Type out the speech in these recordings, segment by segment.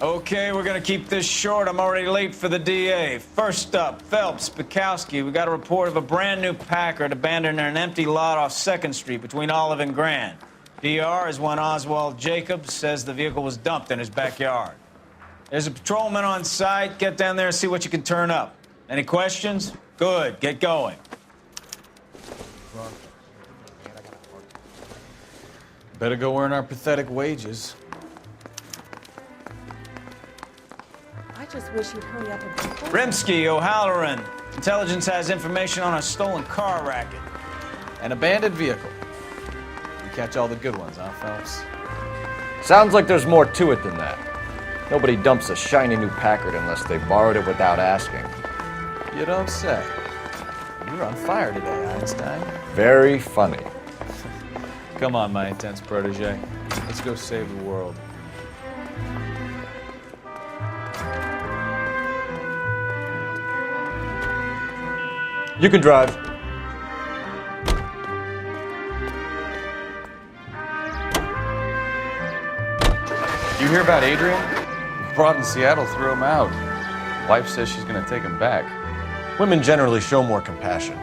Okay, we're gonna keep this short. I'm already late for the DA. First up, Phelps, Bukowski. We got a report of a brand new Packard abandoned in an empty lot off 2nd Street between Olive and Grand. DR is one Oswald Jacobs says the vehicle was dumped in his backyard. There's a patrolman on site. Get down there and see what you can turn up. Any questions? Good, get going. Better go earn our pathetic wages. I just wish he'd hurry up and propose. Rimsky, O'Halloran. Intelligence has information on a stolen car racket. An abandoned vehicle. You catch all the good ones, huh, Phelps? Sounds like there's more to it than that. Nobody dumps a shiny new Packard unless they borrowed it without asking. You don't say. You're on fire today, Einstein. Very funny. Come on, my intense protege. Let's go save the world. You can drive. You hear about Adrian? Broad in Seattle threw him out. Wife says she's gonna take him back. Women generally show more compassion.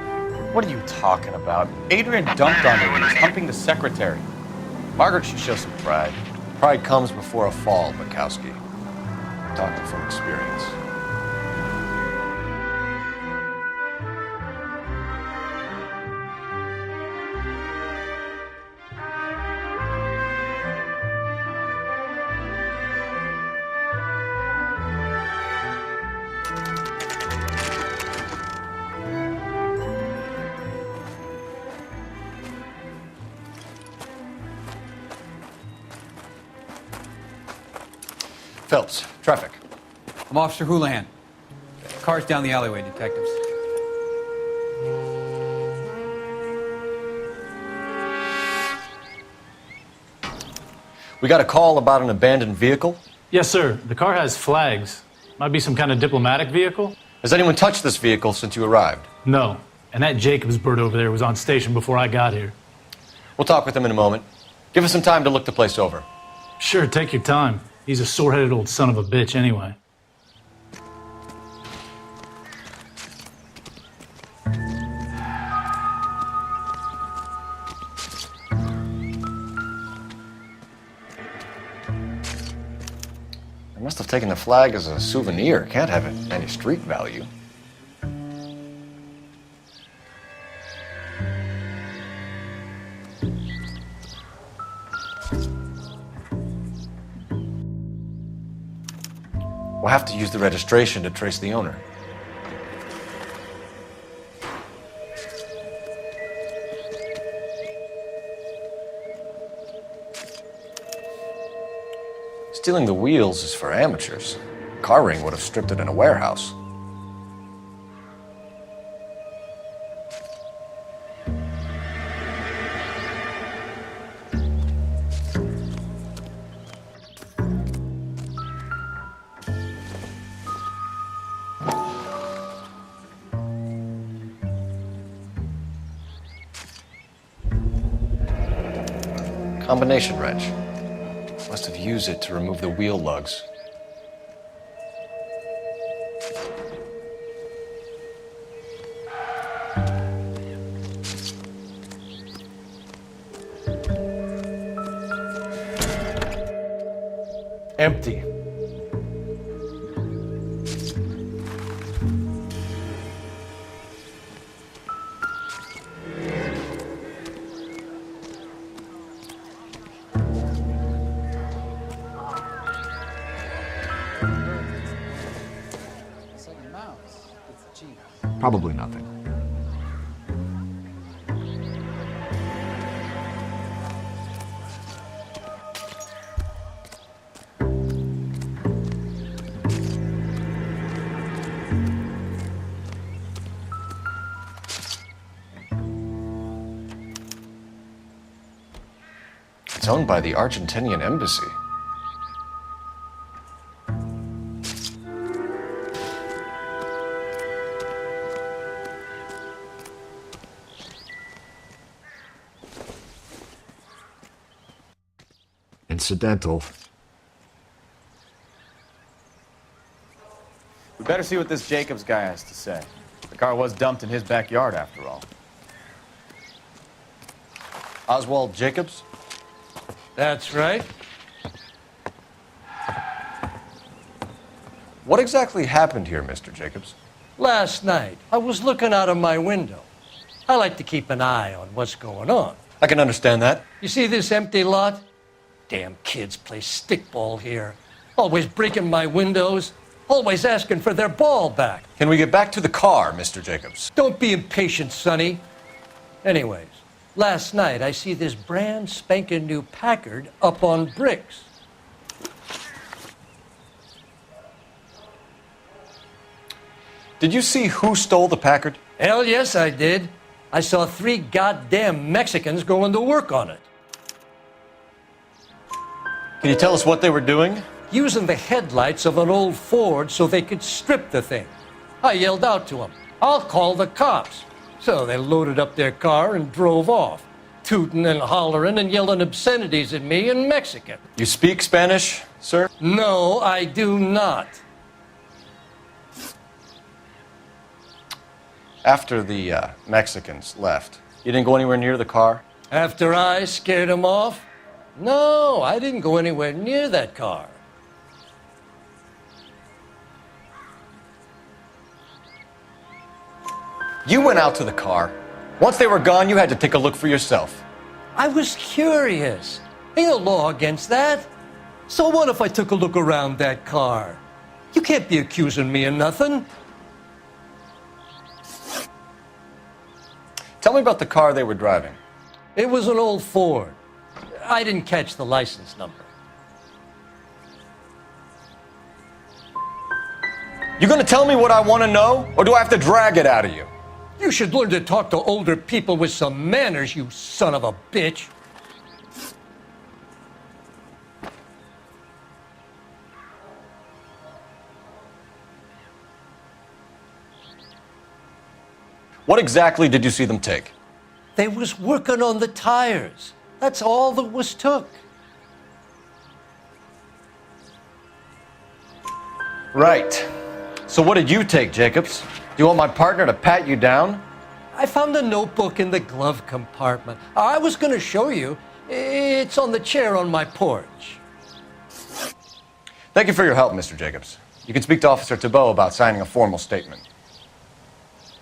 What are you talking about? Adrian dumped on her and he's humping the secretary. Margaret should show some pride. Pride comes before a fall, Bukowski. I'm talking from experience. Phelps, traffic. I'm Officer Houlihan. Car's down the alleyway, detectives. We got a call about an abandoned vehicle. Yes, sir. The car has flags. Might be some kind of diplomatic vehicle? Has anyone touched this vehicle since you arrived? No. And that Jacobs bird over there was on station before I got here. We'll talk with him in a moment. Give us some time to look the place over. Sure, take your time. He's a sore-headed old son of a bitch anyway. They must have taken the flag as a souvenir. Can't have any street value. We'll have to use the registration to trace the owner. Stealing the wheels is for amateurs. Car ring would have stripped it in a warehouse. Combination wrench. Must have used it to remove the wheel lugs. Empty. Probably nothing. It's owned by the Argentinian embassy. Incidental. Better see what this Jacobs guy has to say. The car was dumped in his backyard, after all. Oswald Jacobs? That's right. What exactly happened here, Mr. Jacobs? Last night, I was looking out of my window. I like to keep an eye on what's going on. I can understand that. You see this empty lot? Damn kids play stickball here. Always breaking my windows. Always asking for their ball back. Can we get back to the car, Mr. Jacobs? Don't be impatient, Sonny. Anyways, last night I see this brand spanking new Packard up on bricks. Did you see who stole the Packard? Hell yes, I did. I saw 3 goddamn Mexicans going to work on it. Can you tell us what they were doing? Using the headlights of an old Ford so they could strip the thing. I yelled out to them, "I'll call the cops." So they loaded up their car and drove off, tooting and hollering and yelling obscenities at me in Mexican. You speak Spanish, sir? No, I do not. After the Mexicans left, you didn't go anywhere near the car? After I scared them off? No, I didn't go anywhere near that car. You went out to the car. Once they were gone, you had to take a look for yourself. I was curious. Ain't no law against that. So what if I took a look around that car? You can't be accusing me of nothing. Tell me about the car they were driving. It was an old Ford. I didn't catch the license number. You gonna tell me what I wanna know, or do I have to drag it out of you? You should learn to talk to older people with some manners, you son of a bitch. What exactly did you see them take? They was working on the tires. That's all that was took. Right. So what did you take, Jacobs? Do you want my partner to pat you down? I found a notebook in the glove compartment. I was going to show you. It's on the chair on my porch. Thank you for your help, Mr. Jacobs. You can speak to Officer Thibault about signing a formal statement.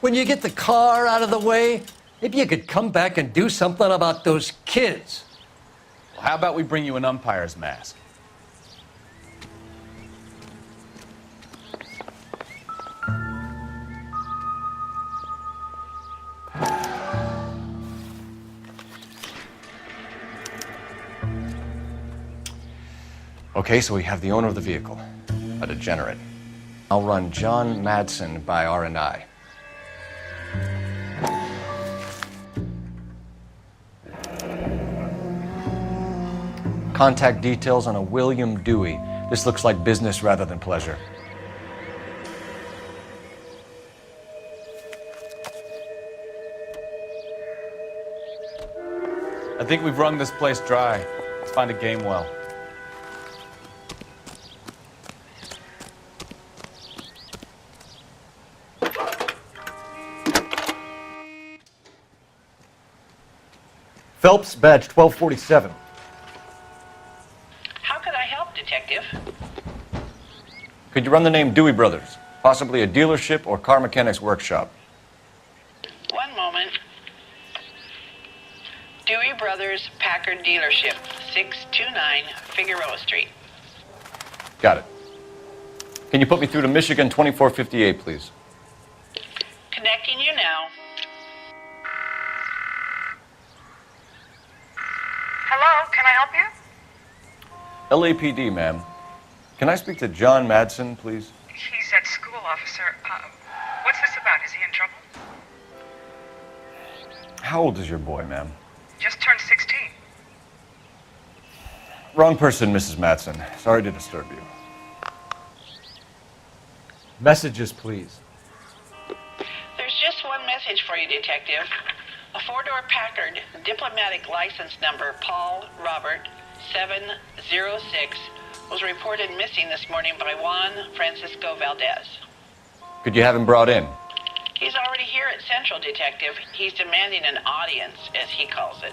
When you get the car out of the way, maybe you could come back and do something about those kids. Well, how about we bring you an umpire's mask? Okay, so we have the owner of the vehicle, a degenerate. I'll run John Madsen by R&I. Contact details on a William Dewey. This looks like business rather than pleasure. I think we've wrung this place dry. Let's find a game well. Phelps, badge 1247. How could I help, Detective? Could you run the name Dewey Brothers? Possibly a dealership or car mechanics workshop. One moment. Dewey Brothers Packard Dealership, 629 Figueroa Street. Got it. Can you put me through to Michigan 2458, please? Connecting you now. Hello, can I help you? LAPD, ma'am. Can I speak to John Madsen, please? He's at school, officer. What's this about? Is he in trouble? How old is your boy, ma'am? Just turned 16. Wrong person, Mrs. Madsen. Sorry to disturb you. Messages, please. There's just one message for you, Detective. A four-door Packard, diplomatic license number Paul Robert 706, was reported missing this morning by Juan Francisco Valdez. Could you have him brought in? He's already here at Central, Detective. He's demanding an audience, as he calls it.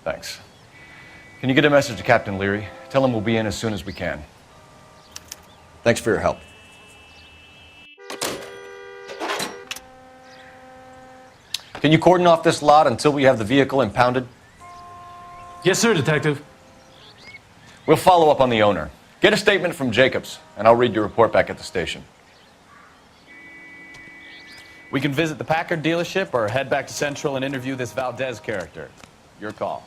Thanks. Can you get a message to Captain Leary? Tell him we'll be in as soon as we can. Thanks for your help. Can you cordon off this lot until we have the vehicle impounded? Yes, sir, Detective. We'll follow up on the owner. Get a statement from Jacobs, and I'll read your report back at the station. We can visit the Packard dealership or head back to Central and interview this Valdez character. Your call.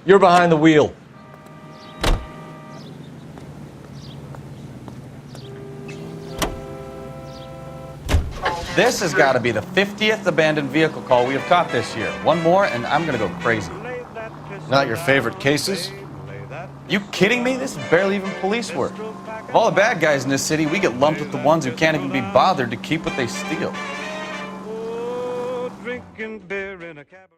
You're behind the wheel. This has got to be the 50th abandoned vehicle call we have caught this year. One more, and I'm going to go crazy. Not your favorite cases? You kidding me? This is barely even police work. Of all the bad guys in this city, we get lumped with the ones who can't even be bothered to keep what they steal. Drinking beer in a cabaret.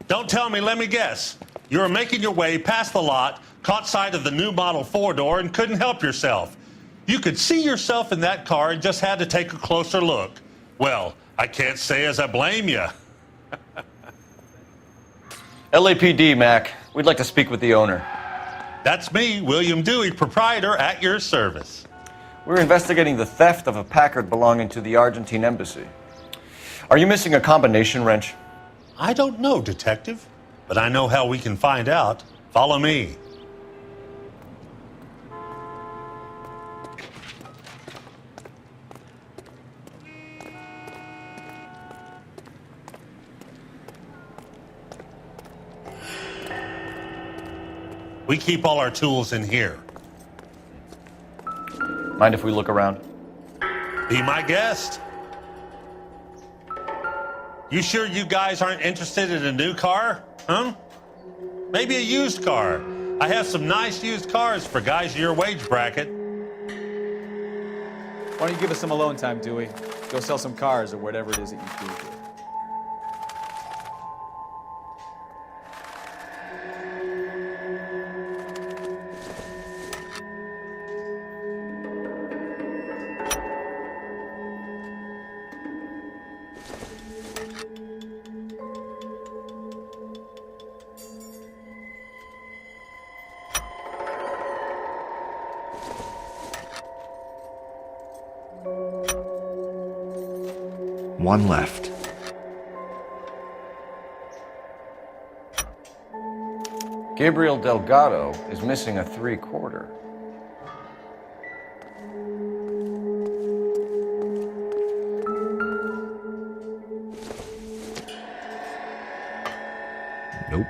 Don't tell me, let me guess. You were making your way past the lot, caught sight of the new model four-door, and couldn't help yourself. You could see yourself in that car and just had to take a closer look. Well, I can't say as I blame you. LAPD, Mac. We'd like to speak with the owner. That's me, William Dewey, proprietor, at your service. We're investigating the theft of a Packard belonging to the Argentine embassy. Are you missing a combination wrench? I don't know, Detective, but I know how we can find out. Follow me. We keep all our tools in here. Mind if we look around? Be my guest. You sure you guys aren't interested in a new car? Huh? Maybe a used car. I have some nice used cars for guys in your wage bracket. Why don't you give us some alone time, Dewey? Go sell some cars or whatever it is that you do. One left. Gabriel Delgado is missing a 3/4. Nope.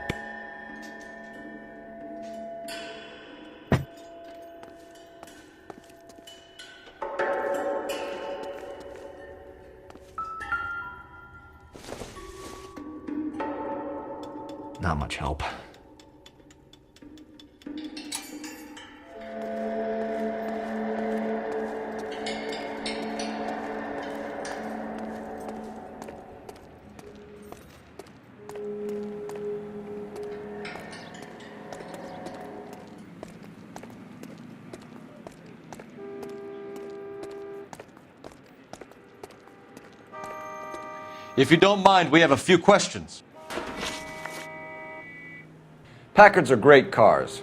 Not much help. If you don't mind, we have a few questions. Packards are great cars,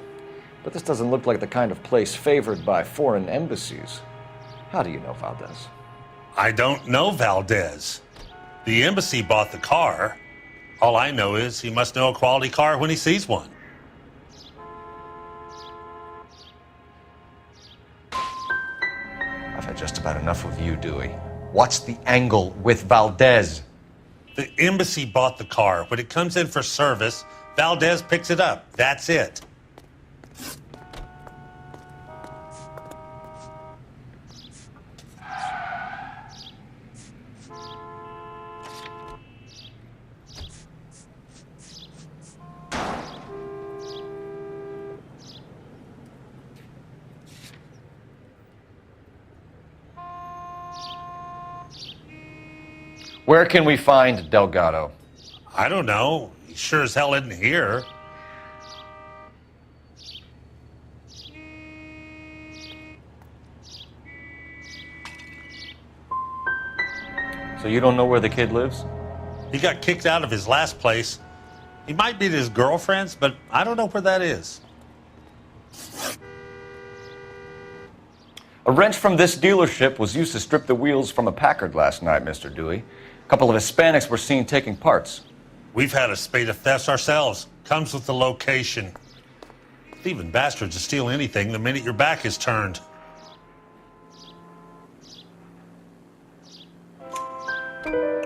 but this doesn't look like the kind of place favored by foreign embassies. How do you know Valdez? I don't know Valdez. The embassy bought the car. All I know is he must know a quality car when he sees one. I've had just about enough of you, Dewey. What's the angle with Valdez? The embassy bought the car. When it comes in for service, Valdez picks it up. That's it. Where can we find Delgado? I don't know. He sure as hell isn't here. So you don't know where the kid lives? He got kicked out of his last place. He might be at his girlfriend's, but I don't know where that is. A wrench from this dealership was used to strip the wheels from a Packard last night, Mr. Dewey. A couple of Hispanics were seen taking parts. We've had a spate of thefts ourselves. Comes with the location. Thieving bastards to steal anything the minute your back is turned.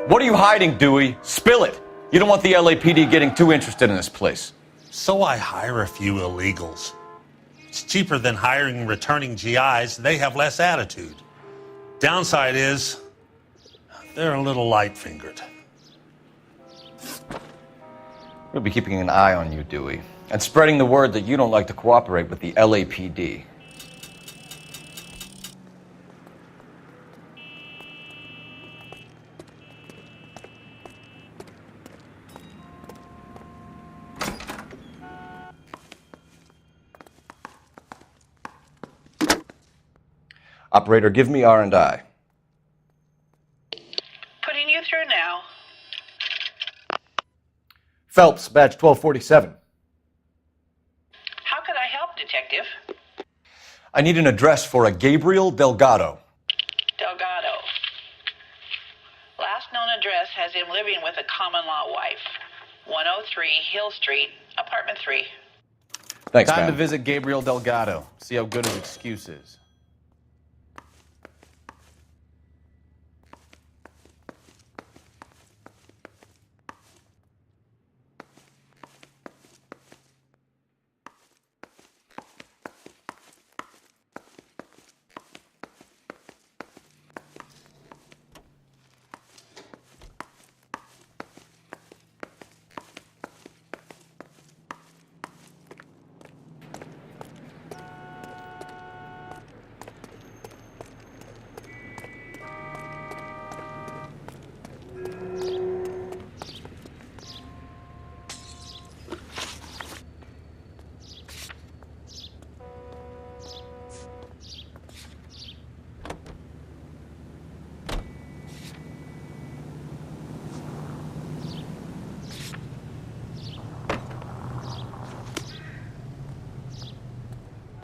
What are you hiding, Dewey? Spill it. You don't want the LAPD getting too interested in this place. So I hire a few illegals. It's cheaper than hiring returning GIs. They have less attitude. Downside is, they're a little light-fingered. We'll be keeping an eye on you, Dewey, and spreading the word that you don't like to cooperate with the LAPD. Operator, give me R&I. Putting you through now. Phelps, badge 1247. How could I help, Detective? I need an address for a Gabriel Delgado. Delgado. Last known address has him living with a common-law wife. 103 Hill Street, apartment 3. Thanks, Time man. to visit Gabriel Delgado. See how good his excuse is.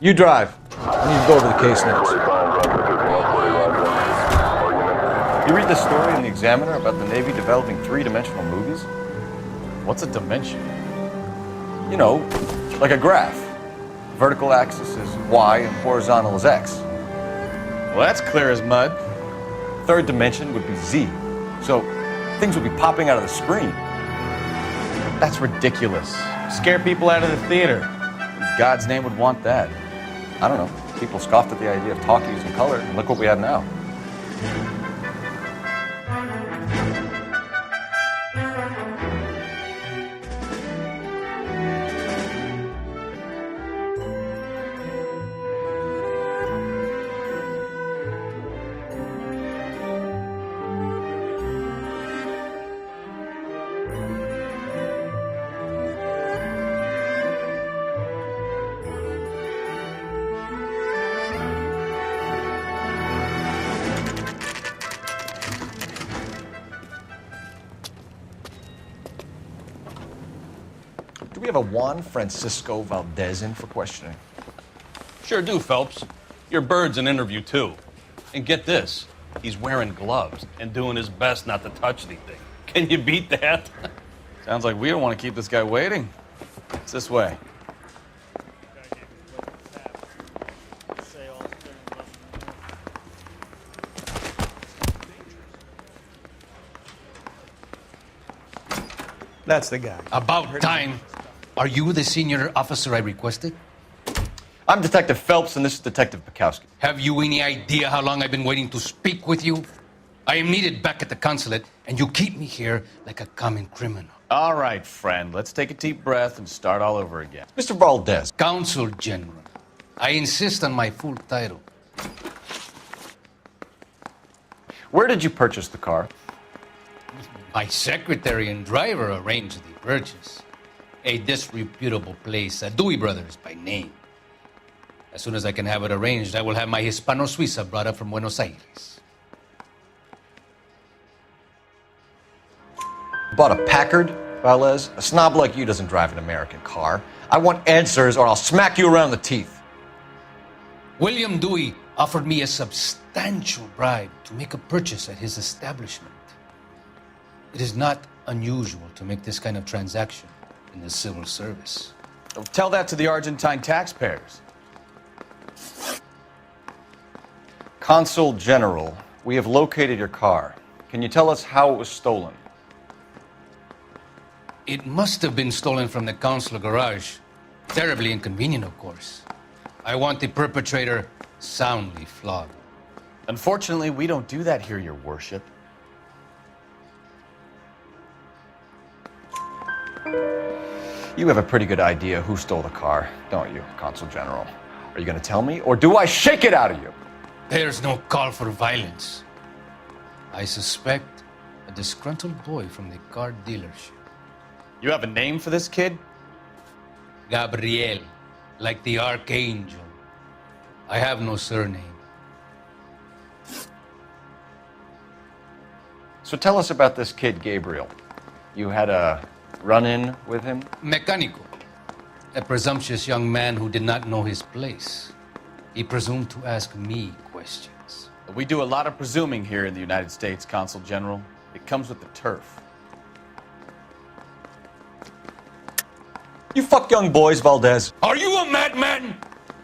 You drive. I need to go over the case notes. You read the story in the Examiner about the Navy developing three-dimensional movies? What's a dimension? You know, like a graph. Vertical axis is Y and horizontal is X. Well, that's clear as mud. Third dimension would be Z. So things would be popping out of the screen. That's ridiculous. Scare people out of the theater. In God's name would want that. I don't know. People scoffed at the idea of talkies in color, and look what we have now. Do we have a Juan Francisco Valdez in for questioning? Sure do, Phelps. Your bird's an interview, too. And get this, He's wearing gloves and doing his best not to touch anything. Can you beat that? Sounds like we don't want to keep this guy waiting. It's this way. That's the guy. About time. Are you the senior officer I requested? I'm Detective Phelps, and this is Detective Bukowski. Have you any idea how long I've been waiting to speak with you? I am needed back at the consulate, and you keep me here like a common criminal. All right, friend. Let's take a deep breath and start all over again. Mr. Valdez. Consul General. I insist on my full title. Where did you purchase the car? My secretary and driver arranged the purchase. A disreputable place, Dewey Brothers by name. As soon as I can have it arranged, I will have my Hispano Suiza brought up from Buenos Aires. Bought a Packard, Valdez? A snob like you doesn't drive an American car. I want answers or I'll smack you around the teeth. William Dewey offered me a substantial bribe to make a purchase at his establishment. It is not unusual to make this kind of transaction in the civil service. Tell that to the Argentine taxpayers. Consul General, we have located your car. Can you tell us how it was stolen? It must have been stolen from the consular garage. Terribly inconvenient, of course. I want the perpetrator soundly flogged. Unfortunately, we don't do that here, Your Worship. You have a pretty good idea who stole the car, don't you, Consul General? Are you going to tell me, or do I shake it out of you? There's no call for violence. I suspect a disgruntled boy from the car dealership. You have a name for this kid? Gabriel, like the archangel. I have no surname. So tell us about this kid, Gabriel. You had a run-in with him? Mecánico. A presumptuous young man who did not know his place. He presumed to ask me questions. We do a lot of presuming here in the United States, Consul General. It comes with the turf. You fuck young boys, Valdez. Are you a madman?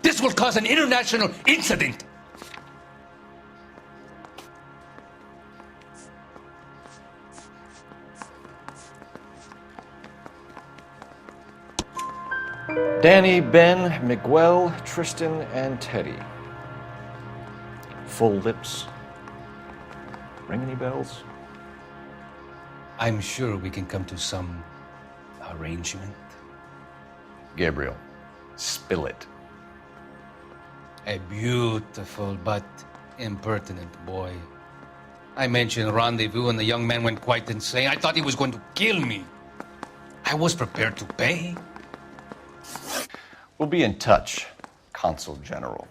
This will cause an international incident. Danny, Ben, Miguel, Tristan, and Teddy. Full lips. Ring any bells? I'm sure we can come to some arrangement. Gabriel, spill it. A beautiful but impertinent boy. I mentioned rendezvous and the young man went quite insane. I thought he was going to kill me. I was prepared to pay. We'll be in touch, Consul General.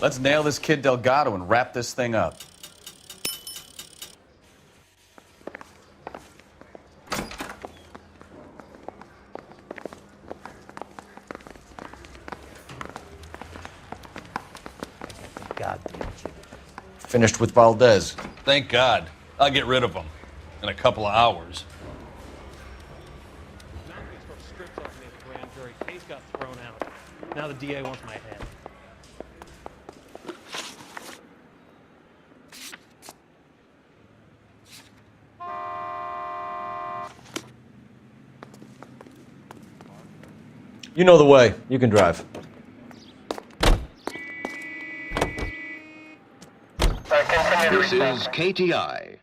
Let's nail this kid Delgado and wrap this thing up. Finished with Valdez. Thank God. I'll get rid of him in a couple of hours. Case got thrown out. Now the DA wants my head. You know the way. You can drive. This is KTI.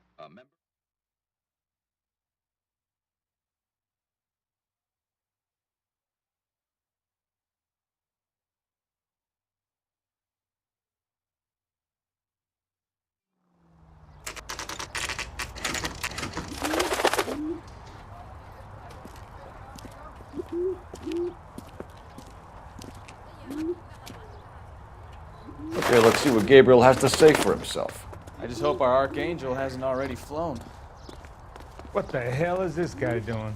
Okay, let's see what Gabriel has to say for himself. I just hope our archangel hasn't already flown. What the hell is this guy doing?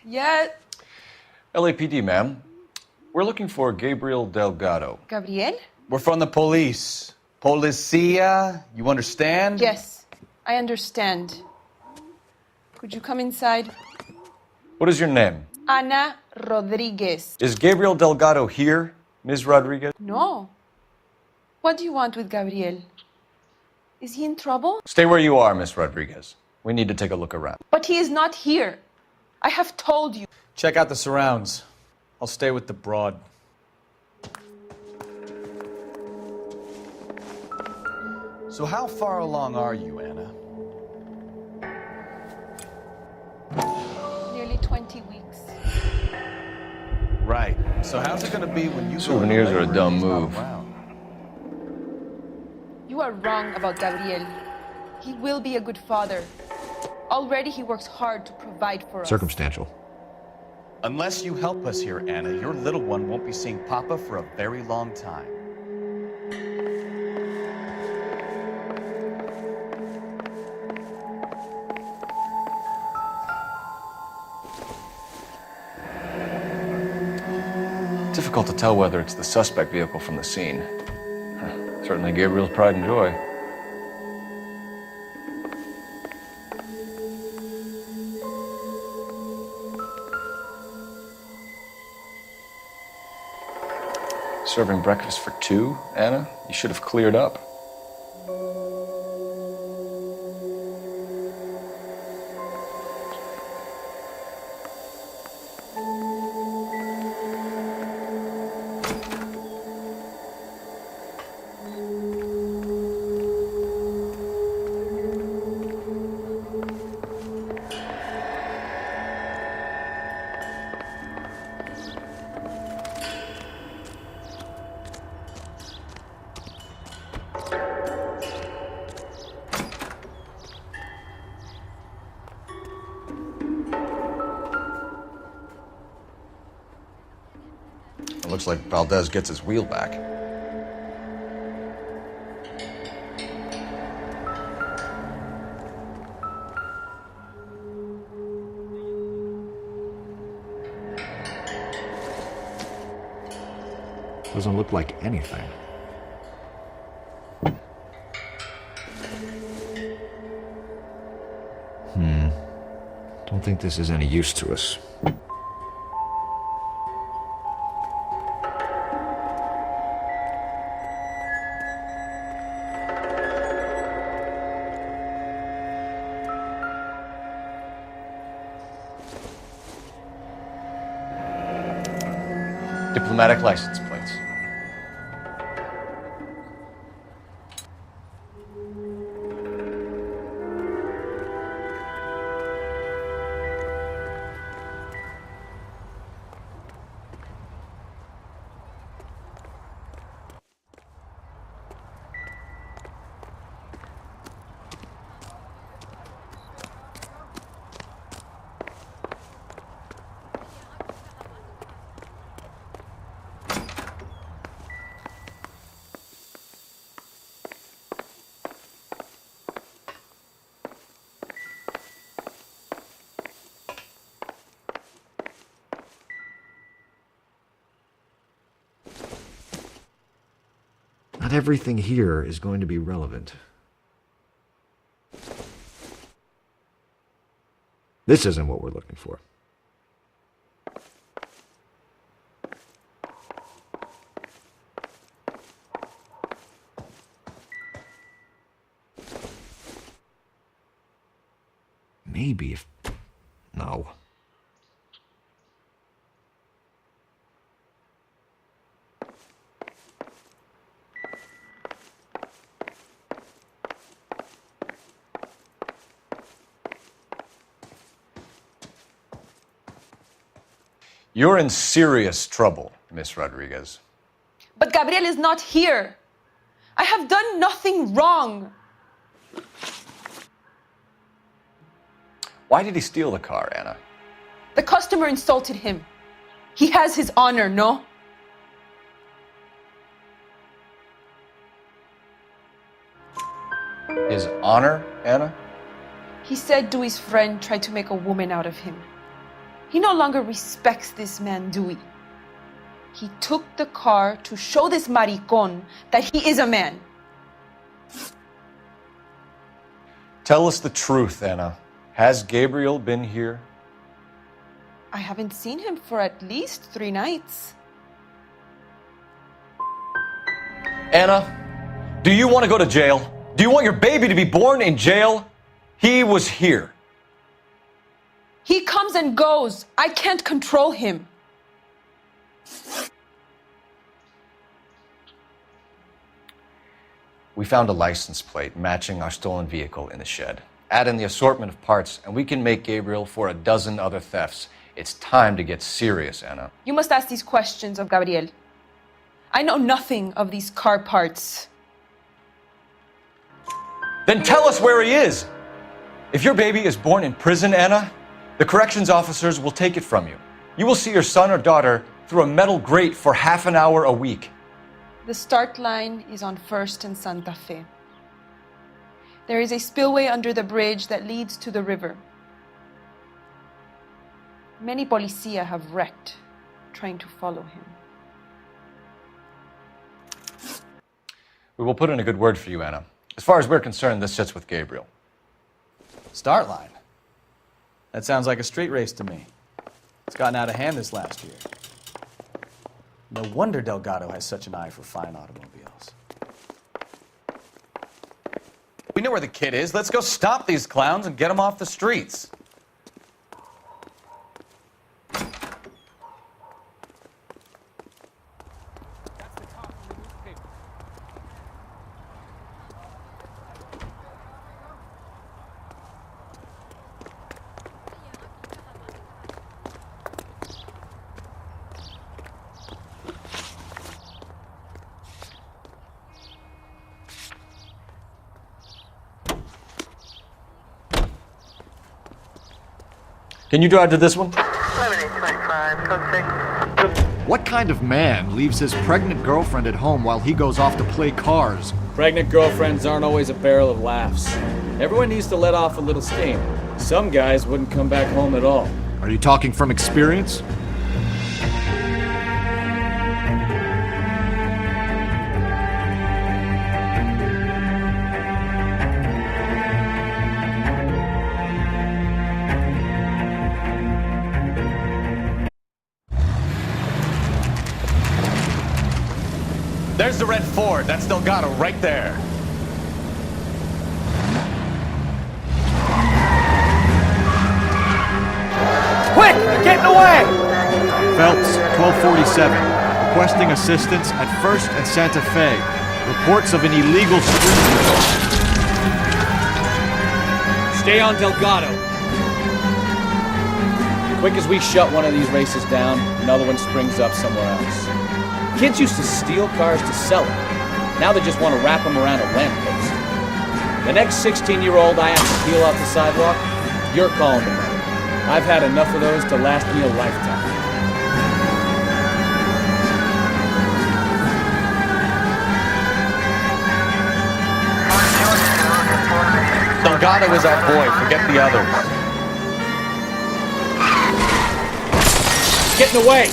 Yeah. LAPD, ma'am. We're looking for Gabriel Delgado. Gabriel? We're from the police. Policia, you understand? Yes, I understand. Could you come inside? What is your name? Ana Rodriguez. Is Gabriel Delgado here, Ms. Rodriguez? No. What do you want with Gabriel? Is he in trouble? Stay where you are, Ms. Rodriguez. We need to take a look around. But he is not here. I have told you. Check out the surrounds. I'll stay with the broad. So how far along are you, Anna? Nearly 20 weeks. Right. So how's it gonna be when you Souvenirs are a dumb move. You are wrong about Gabriel. He will be a good father. Already he works hard to provide for us. Circumstantial. Unless you help us here, Anna, your little one won't be seeing Papa for a very long time. Difficult to tell whether it's the suspect vehicle from the scene. Certainly Gabriel's pride and joy. Serving breakfast for two, Anna? You should have cleared up. It looks like Valdez gets his wheel back. Doesn't look like anything. Don't think this is any use to us. Diplomatic license plates. Not everything here is going to be relevant. This isn't what we're looking for. Maybe if... No. You're in serious trouble, Miss Rodriguez. But Gabriel is not here. I have done nothing wrong. Why did he steal the car, Anna? The customer insulted him. He has his honor, no? His honor, Anna? He said Dewey's friend tried to make a woman out of him. He no longer respects this man, Dewey. He took the car to show this maricon that he is a man. Tell us the truth, Anna. Has Gabriel been here? I haven't seen him for at least 3 nights. Anna, do you want to go to jail? Do you want your baby to be born in jail? He was here. He comes and goes. I can't control him. We found a license plate matching our stolen vehicle in the shed. Add in the assortment of parts, and we can make Gabriel for a dozen other thefts. It's time to get serious, Anna. You must ask these questions of Gabriel. I know nothing of these car parts. Then tell us where he is! If your baby is born in prison, Anna, the corrections officers will take it from you. You will see your son or daughter through a metal grate for half an hour a week. The start line is on 1st and Santa Fe. There is a spillway under the bridge that leads to the river. Many policia have wrecked trying to follow him. We will put in a good word for you, Anna. As far as we're concerned, this sits with Gabriel. Start line. That sounds like a street race to me. It's gotten out of hand this last year. No wonder Delgado has such an eye for fine automobiles. We know where the kid is. Let's go stop these clowns and get them off the streets. Can you drive to this one? 11:25, code 6. What kind of man leaves his pregnant girlfriend at home while he goes off to play cars? Pregnant girlfriends aren't always a barrel of laughs. Everyone needs to let off a little steam. Some guys wouldn't come back home at all. Are you talking from experience? There's the red Ford. That's Delgado right there. Quick! They're getting away! Phelps, 1247. Requesting assistance at 1st and Santa Fe. Reports of an illegal street race. Stay on Delgado. Quick as we shut one of these races down, another one springs up somewhere else. Kids used to steal cars to sell them. Now they just want to wrap them around a lamppost. The next 16-year-old I have to peel off the sidewalk, you're calling the murder. I've had enough of those to last me a lifetime. Delgado is our boy. Forget the others. Getting away!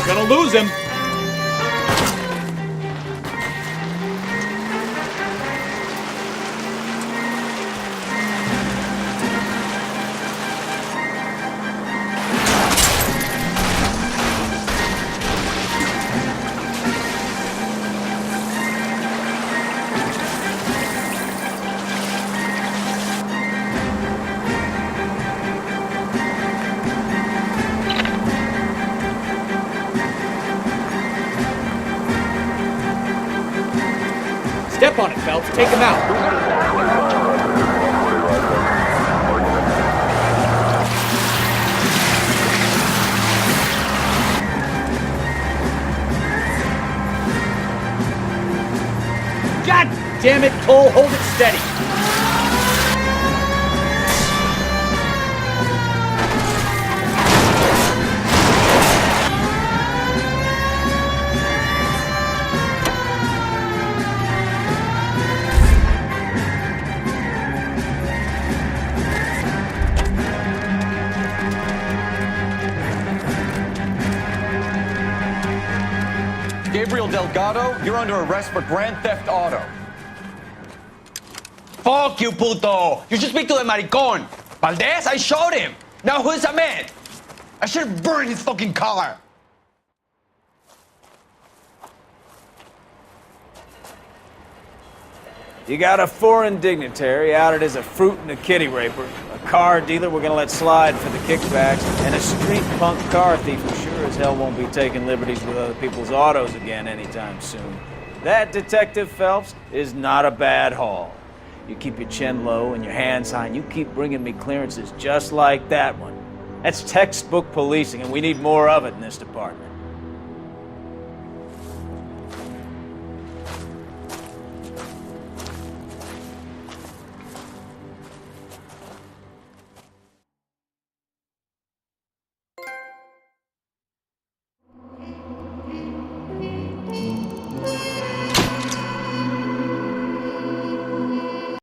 Gonna lose him. Step on it, Phelps. Take him out. God damn it, Cole. Hold it steady. Gabriel Delgado, you're under arrest for grand theft auto. Fuck you, puto! You should speak to the maricon! Valdez, I showed him! Now who's the man? I should have burned his fucking car! You got a foreign dignitary outed as a fruit and a kitty raper, a car dealer we're gonna let slide for the kickbacks, and a street punk car thief who sure as hell won't be taking liberties with other people's autos again anytime soon. That, Detective Phelps, is not a bad haul. You keep your chin low and your hands high, and you keep bringing me clearances just like that one. That's textbook policing, and we need more of it in this department.